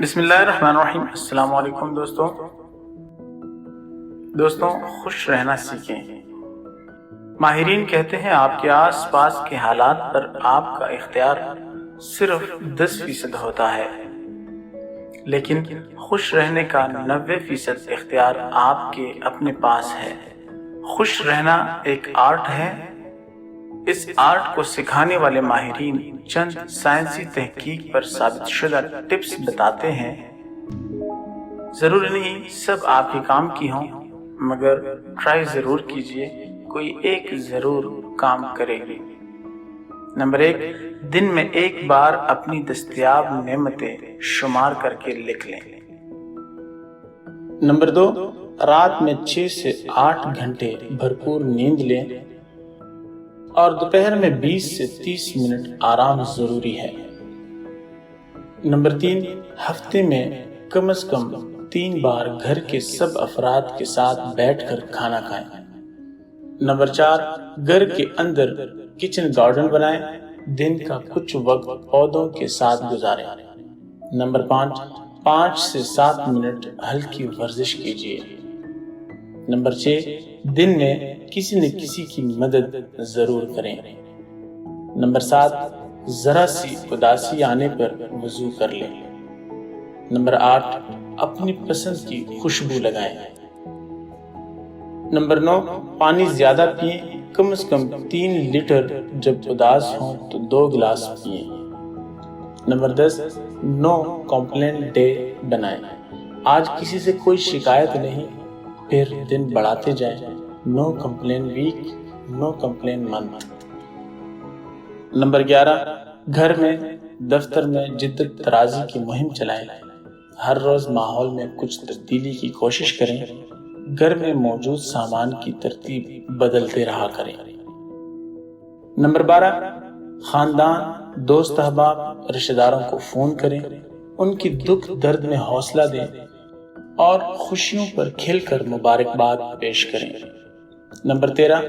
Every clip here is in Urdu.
بسم اللہ الرحمن الرحیم۔ السلام علیکم دوستوں خوش رہنا سیکھیں۔ ماہرین کہتے ہیں آپ کے آس پاس کے حالات پر آپ کا اختیار صرف 10% ہوتا ہے، لیکن خوش رہنے کا 90% اختیار آپ کے اپنے پاس ہے۔ خوش رہنا ایک آرٹ ہے۔ اس آرٹ کو سکھانے والے ماہرین چند سائنسی تحقیق پر ثابت شدہ ٹپس بتاتے ہیں۔ ضروری نہیں سب آپ کے کام کی ہوں، مگر ٹرائی ضرور کیجئے، کوئی ایک ضرور کام کرے گی۔ نمبر 1، دن میں ایک بار اپنی دستیاب نعمتیں شمار کر کے لکھ لیں۔ نمبر 2، رات میں 6 سے 8 گھنٹے بھرپور نیند لیں اور دوپہر میں 20 سے 30 منٹ آرام ضروری ہے۔ نمبر 3، ہفتے میں کم از کم 3 بار گھر کے سب افراد کے ساتھ بیٹھ کر کھانا کھائیں۔ نمبر 4، گھر کے اندر کچن گارڈن بنائیں، دن کا کچھ وقت پودوں کے ساتھ گزاریں۔ نمبر 5 سے 7 منٹ ہلکی ورزش کیجیے۔ نمبر 6، دن میں کسی نہ کسی کی مدد ضرور کریں۔ نمبر 7، ذرا سی اداسی آنے پر وضو کر لیں۔ نمبر 8، اپنی پسند کی خوشبو لگائیں۔ نمبر 9، پانی زیادہ پئیں، کم از کم 3 لیٹر، جب اداس ہوں تو 2 گلاس پئیں۔ نمبر 10، نو کمپلین ڈے بنائیں۔ آج کسی سے کوئی شکایت نہیں، پھر دن بڑھاتے جائیں۔ نو کمپلین ویک، نو کمپلین منتھ۔ نمبر 11، گھر میں دفتر میں جدت طرازی کی مہم چلائیں۔ ہر روز ماحول میں کچھ تبدیلی کی کوشش کریں۔ گھر میں موجود سامان کی ترتیب بدلتے رہا کریں۔ نمبر 12، خاندان، دوست احباب، رشتہ داروں کو فون کریں، ان کی دکھ درد میں حوصلہ دیں اور خوشیوں پر کھل کر مبارکباد پیش کریں۔ نمبر 13،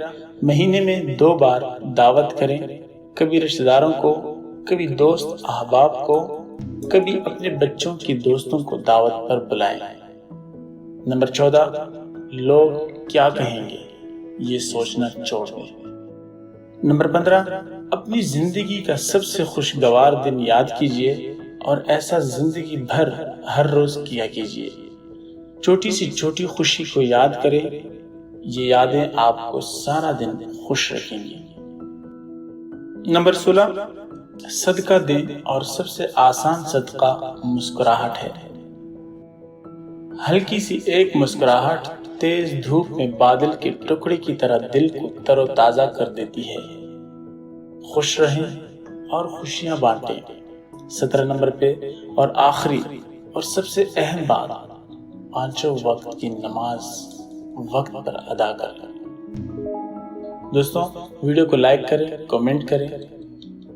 مہینے میں 2 بار دعوت کریں، کبھی رشتہ داروں کو، کبھی دوست احباب کو، کبھی اپنے بچوں کی دوستوں کو دعوت پر بلائیں۔ نمبر 14، لوگ کیا کہیں گے یہ سوچنا چھوڑ دیں۔ نمبر 15، اپنی زندگی کا سب سے خوشگوار دن یاد کیجیے اور ایسا زندگی بھر ہر روز کیا کیجیے۔ چھوٹی سی چھوٹی خوشی کو یاد کریں، یہ یادیں آپ کو سارا دن خوش رکھیں گی۔ نمبر 16، صدقہ دیں اور سب سے آسان صدقہ مسکراہٹ ہے۔ ہلکی سی ایک مسکراہٹ تیز دھوپ میں بادل کے ٹکڑے کی طرح دل کو تر و تازہ کر دیتی ہے۔ خوش رہیں اور خوشیاں بانٹیں۔ 17 نمبر پہ اور آخری اور سب سے اہم بات، 5 وقت کی نماز وقت پر ادا کریں۔ دوستوں ویڈیو کو لائک کریں، کمنٹ کریں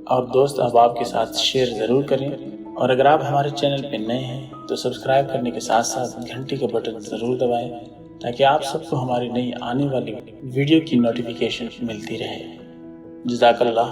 اور دوست احباب کے ساتھ شیئر ضرور کریں، اور اگر آپ ہمارے چینل پہ نئے ہیں تو سبسکرائب کرنے کے ساتھ ساتھ گھنٹی کا بٹن ضرور دبائیں تاکہ آپ سب کو ہماری نئی آنے والی ویڈیو کی نوٹیفیکیشن ملتی رہے۔ جزاک اللہ۔